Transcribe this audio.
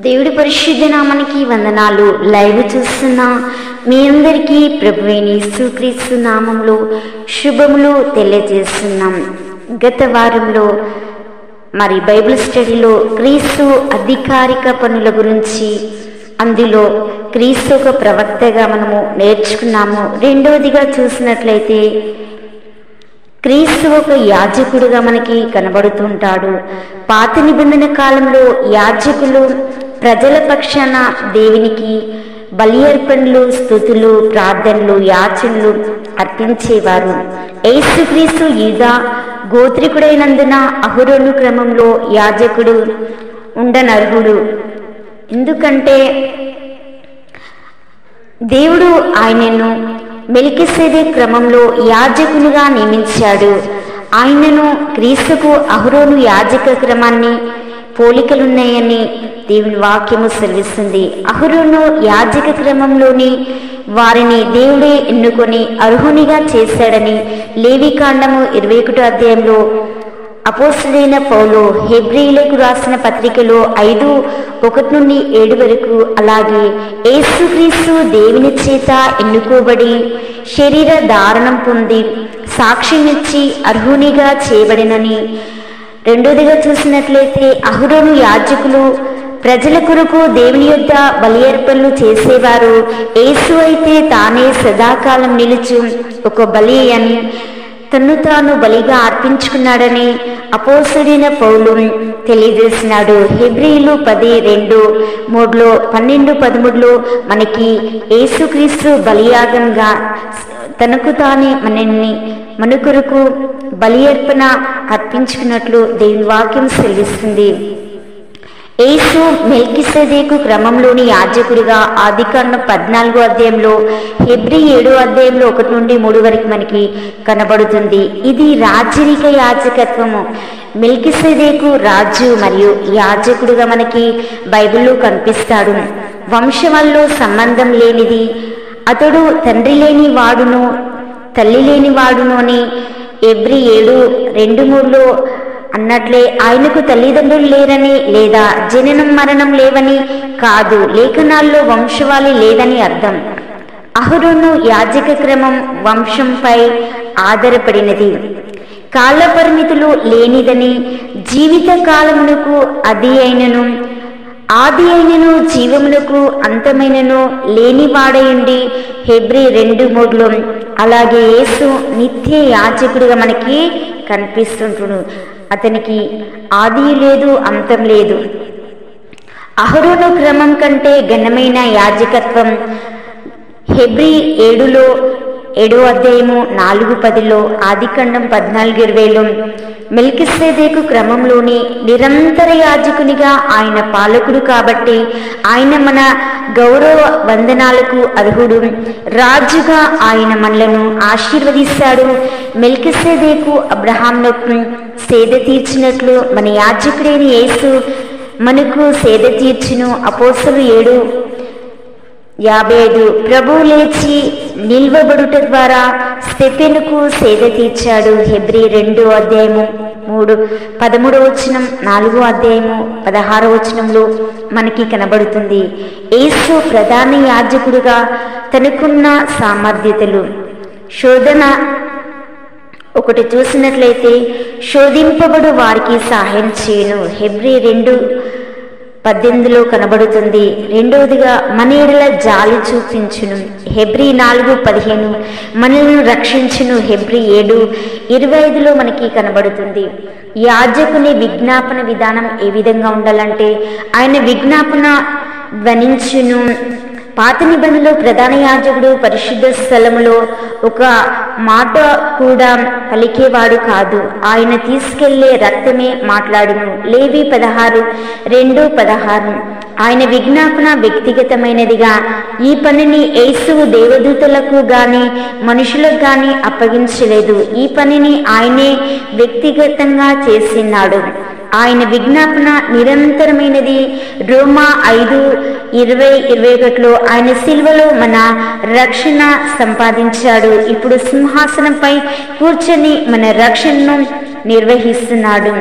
దేవుడి పరిశుద్ధ నామానికి వందనాలు. లైవ్ చూస్తున్న మీ అందరికీ ప్రభువైన యేసుక్రీస్తు నామంలో శుభములు తెలియజేస్తున్నాం. గత వారంలో బైబిల్ స్టడీలో క్రీస్తు అధికారిక పనుల గురించి, అందులో క్రీస్తు ఒక ప్రవక్తగా మనము నేర్చుకున్నాము. రెండవదిగా చూసినట్లయితే క్రీస్తు ఒక యాజకుడుగా మనకి కనబడుతుంటాడు. పాత నిబంధన కాలంలో యాజకులు ప్రజల పక్షాన దేవునికి బలి అర్పణలు, స్తుతులు, ప్రార్థనలు, యాచనలు అర్పించేవారు. యేసుక్రీస్తు యూదా గోత్రికుడైనందున అహరోను క్రమంలో యాజకుడు ఉండనర్హుడు. ఎందుకంటే దేవుడు ఆయనను మెల్కీసెదెకు క్రమంలో యాజకునిగా నియమించాడు. ఆయనను క్రీస్తుకు అహరోను యాజక క్రమాన్ని పోలికలున్నాయని దేవుని వాక్యము సెలవిస్తుంది. అహరోను యాజక క్రమంలోని వారిని దేవుడే ఎన్నుకొని అర్హునిగా చేశాడని లేవికాండము 21వ అధ్యాయంలో అపోస్తలుడైన పౌలు హెబ్రీయులకు రాసిన పత్రికలో 5:1-7 వరకు, అలాగే యేసుక్రీస్తు దేవుని చేత ఎన్నుకోబడి శరీర ధారణం పొంది సాక్ష్యమిచ్చి అర్హునిగా చేయబడినని. రెండోదిగా చూసినట్లయితే అహరోను యాజకులు ప్రజల కొరకు దేవుని యొద్ద బలి అర్పణలు చేసేవారు. యేసు అయితే తానే సదాకాలం నిలుచు ఒక బలి అని తన్ను తాను బలిగా అర్పించుకున్నాడని అపోస్తలుడైన పౌలు తెలియజేసినాడు. హెబ్రీయులు 10:2-3, 12-13 మనకి యేసుక్రీస్తు బలియాగంగా తనకు తానే మన కొరకు బలి అర్పణ అర్పించుకున్నట్లు దేవుని వాక్యం సెలవిస్తుంది. యేసు మెల్కీసెదెకు క్రమంలోని యాజకుడిగా ఆదికాండం 14వ అధ్యాయంలో, హెబ్రీ 7వ అధ్యాయంలో 1-3 వరకు మనకి కనబడుతుంది. ఇది రాజరిక యాజకత్వము. మెల్కీసెదెకు రాజు మరియు యాజకుడిగా మనకి బైబిల్లో కనిపిస్తాడు. వంశంలో సంబంధం లేనిది, అతడు తండ్రి లేని వాడును తల్లి లేని వాడును అని హెబ్రీ 7:2-3 అన్నట్లే ఆయనకు తల్లిదండ్రులు లేరని లేదా జననం మరణం లేవని కాదు, లేఖనాల్లో వంశవాళి లేదని అర్థం. అహరోను యాజక క్రమం వంశంపై ఆధారపడినది, కాల పరిమితులు లేనిదని, జీవిత కాలమునకు ఆది అయినను జీవమునకు అంతమైనను లేనివాడయుండి హెబ్రీ 2:3. అలాగే యేసు నిత్య యాజకుడిగా మనకి కనిపిస్తుంటును. అతనికి ఆది లేదు, అంతం లేదు. అహరోను క్రమం కంటే ఘనమైన యాజకత్వం హెబ్రీ 7వ అధ్యాయము 4-10, ఆదికాండం 14:20 మెల్కీసెదెకు క్రమంలోని నిరంతర యాజకునిగా ఆయన పాలకుడు కాబట్టి ఆయన మన గౌరవ వందనాలకు అర్హుడు. రాజుగా ఆయన మనలను ఆశీర్వదిస్తాడు. మెల్కీసెదెకు అబ్రహామునకు సేద తీర్చినట్లు మన యాజకుడైన యేసు మనకు సేద తీర్చును. అపోస్తలులు 7:55 ప్రభువు లేచి నిల్వబడుట ద్వారా స్టెఫెనుకు సేద తీర్చాడు. హెబ్రీ 2వ అధ్యాయము 13వ వచనం, 4వ అధ్యాయము 16వ వచనంలో మనకి కనబడుతుంది. యేసు ప్రధాన యాజకుడుగా తనకున్న సామర్థ్యతలు. శోధన 1 చూసినట్లయితే శోధింపబడు వారికి సహాయం చేయను. హెబ్రీ 2:18 కనబడుతుంది. రెండవదిగా మన ఎడల జాలి చూపించును. హెబ్రీ 4:15 మనల్ని రక్షించును. హెబ్రీ 7:25 మనకి కనబడుతుంది. యాజకుని విజ్ఞాపన విధానం ఏ విధంగా ఉండాలంటే ఆయన విజ్ఞాపన ధ్వనించును. పాత నిబంధనలో ప్రధాన యాజకుడు పరిశుద్ధ స్థలములో ఒక మాట కూడా పలికేవాడు కాదు, ఆయన తీసుకెళ్లే రక్తమే మాట్లాడును. లేవి 16:2-16 ఆయన విజ్ఞాపన వ్యక్తిగతమైనదిగా. ఈ పనిని యేసు దేవదూతలకు గాని మనుషులకు గాని అప్పగించలేదు. ఈ పనిని ఆయనే వ్యక్తిగతంగా చేసినాడు. ఆయన విజ్ఞాపన నిరంతరమైనది. రోమా 5:20-21 ఆయన సిలువలో మన రక్షణ సంపాదించాడు. ఇప్పుడు సింహాసనంపై కూర్చొని మన రక్షణను నిర్వహిస్తున్నాడు.